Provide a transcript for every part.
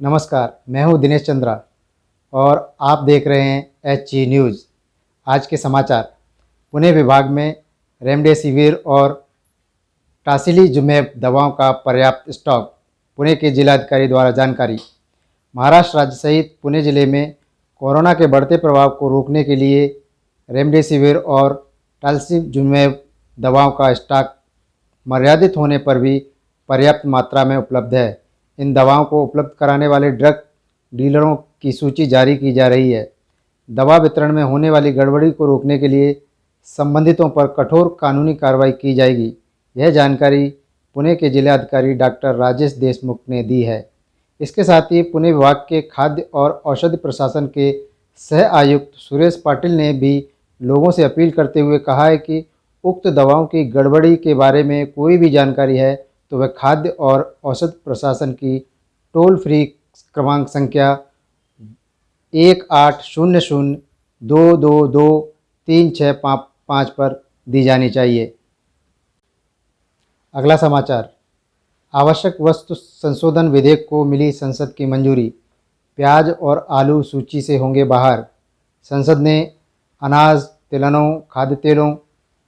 नमस्कार, मैं हूं दिनेश चंद्रा और आप देख रहे हैं एचजी न्यूज़। आज के समाचार। पुणे विभाग में रेमडेसिविर और टासिलीजुमैब दवाओं का पर्याप्त स्टॉक, पुणे के जिलाधिकारी द्वारा जानकारी। महाराष्ट्र राज्य सहित पुणे जिले में कोरोना के बढ़ते प्रभाव को रोकने के लिए रेमडेसिविर और टासिलीजुमैब दवाओं का स्टॉक मर्यादित होने पर भी पर्याप्त मात्रा में उपलब्ध है। इन दवाओं को उपलब्ध कराने वाले ड्रग डीलरों की सूची जारी की जा रही है। दवा वितरण में होने वाली गड़बड़ी को रोकने के लिए संबंधितों पर कठोर कानूनी कार्रवाई की जाएगी। यह जानकारी पुणे के जिलाधिकारी डॉक्टर राजेश देशमुख ने दी है। इसके साथ ही पुणे विभाग के खाद्य और औषधि प्रशासन के सह आयुक्त सुरेश पाटिल ने भी लोगों से अपील करते हुए कहा है कि उक्त दवाओं की गड़बड़ी के बारे में कोई भी जानकारी है तो वह खाद्य और औषध प्रशासन की टोल फ्री क्रमांक संख्या 1800-222-3655 पर दी जानी चाहिए। अगला समाचार। आवश्यक वस्तु संशोधन विधेयक को मिली संसद की मंजूरी। प्याज और आलू सूची से होंगे बाहर। संसद ने अनाज, तिलहनों, खाद्य तेलों,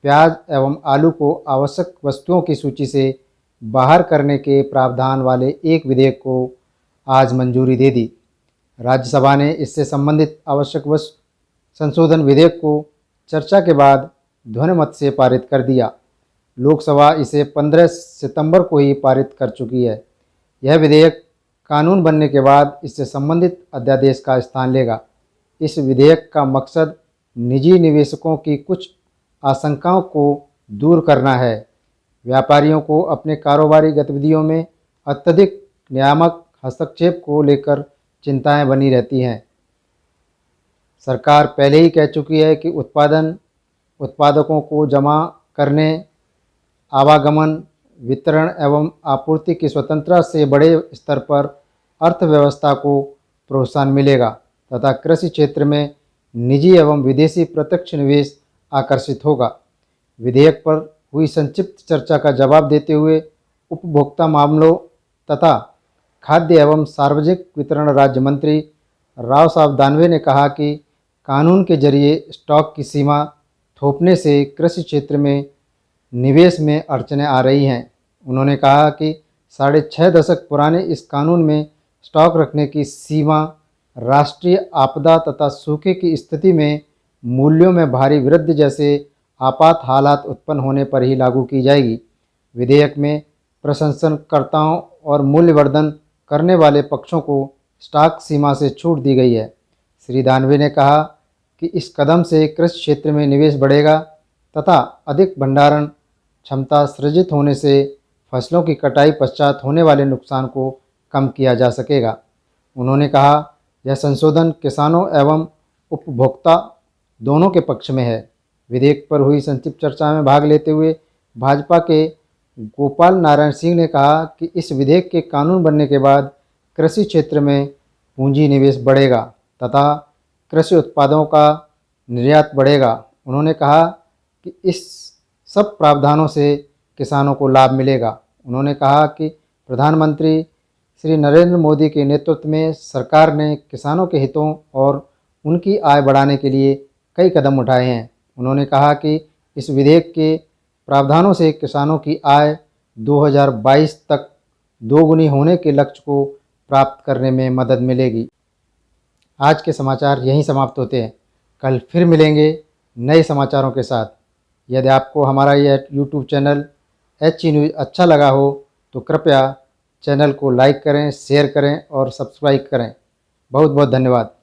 प्याज एवं आलू को आवश्यक वस्तुओं की सूची से बाहर करने के प्रावधान वाले एक विधेयक को आज मंजूरी दे दी। राज्यसभा ने इससे संबंधित आवश्यक वस्तु संशोधन विधेयक को चर्चा के बाद ध्वनिमत से पारित कर दिया। लोकसभा इसे 15 सितंबर को ही पारित कर चुकी है। यह विधेयक कानून बनने के बाद इससे संबंधित अध्यादेश का स्थान लेगा। इस विधेयक का मकसद निजी निवेशकों की कुछ आशंकाओं को दूर करना है। व्यापारियों को अपने कारोबारी गतिविधियों में अत्यधिक नियामक हस्तक्षेप को लेकर चिंताएं बनी रहती हैं। सरकार पहले ही कह चुकी है कि उत्पादकों को जमा करने, आवागमन, वितरण एवं आपूर्ति की स्वतंत्रता से बड़े स्तर पर अर्थव्यवस्था को प्रोत्साहन मिलेगा तथा कृषि क्षेत्र में निजी एवं विदेशी प्रत्यक्ष निवेश आकर्षित होगा। विधेयक पर हुई संक्षिप्त चर्चा का जवाब देते हुए उपभोक्ता मामलों तथा खाद्य एवं सार्वजनिक वितरण राज्य मंत्री राव साहब दानवे ने कहा कि कानून के जरिए स्टॉक की सीमा थोपने से कृषि क्षेत्र में निवेश में अड़चनें आ रही हैं। उन्होंने कहा कि 6.5 दशक पुराने इस कानून में स्टॉक रखने की सीमा राष्ट्रीय आपदा तथा सूखे की स्थिति में मूल्यों में भारी वृद्धि जैसे आपात हालात उत्पन्न होने पर ही लागू की जाएगी। विधेयक में प्रसंस्करणकर्ताओं और मूल्यवर्धन करने वाले पक्षों को स्टॉक सीमा से छूट दी गई है। श्री दानवे ने कहा कि इस कदम से कृषि क्षेत्र में निवेश बढ़ेगा तथा अधिक भंडारण क्षमता सृजित होने से फसलों की कटाई पश्चात होने वाले नुकसान को कम किया जा सकेगा। उन्होंने कहा, यह संशोधन किसानों एवं उपभोक्ता दोनों के पक्ष में है। विधेयक पर हुई संक्षिप्त चर्चा में भाग लेते हुए भाजपा के गोपाल नारायण सिंह ने कहा कि इस विधेयक के कानून बनने के बाद कृषि क्षेत्र में पूंजी निवेश बढ़ेगा तथा कृषि उत्पादों का निर्यात बढ़ेगा। उन्होंने कहा कि इस सब प्रावधानों से किसानों को लाभ मिलेगा। उन्होंने कहा कि प्रधानमंत्री श्री नरेंद्र मोदी के नेतृत्व में सरकार ने किसानों के हितों और उनकी आय बढ़ाने के लिए कई कदम उठाए हैं। उन्होंने कहा कि इस विधेयक के प्रावधानों से किसानों की आय 2022 तक दोगुनी होने के लक्ष्य को प्राप्त करने में मदद मिलेगी। आज के समाचार यहीं समाप्त होते हैं। कल फिर मिलेंगे नए समाचारों के साथ। यदि आपको हमारा यह यूट्यूब चैनल एचजी न्यूज़ अच्छा लगा हो तो कृपया चैनल को लाइक करें, शेयर करें और सब्सक्राइब करें। बहुत बहुत धन्यवाद।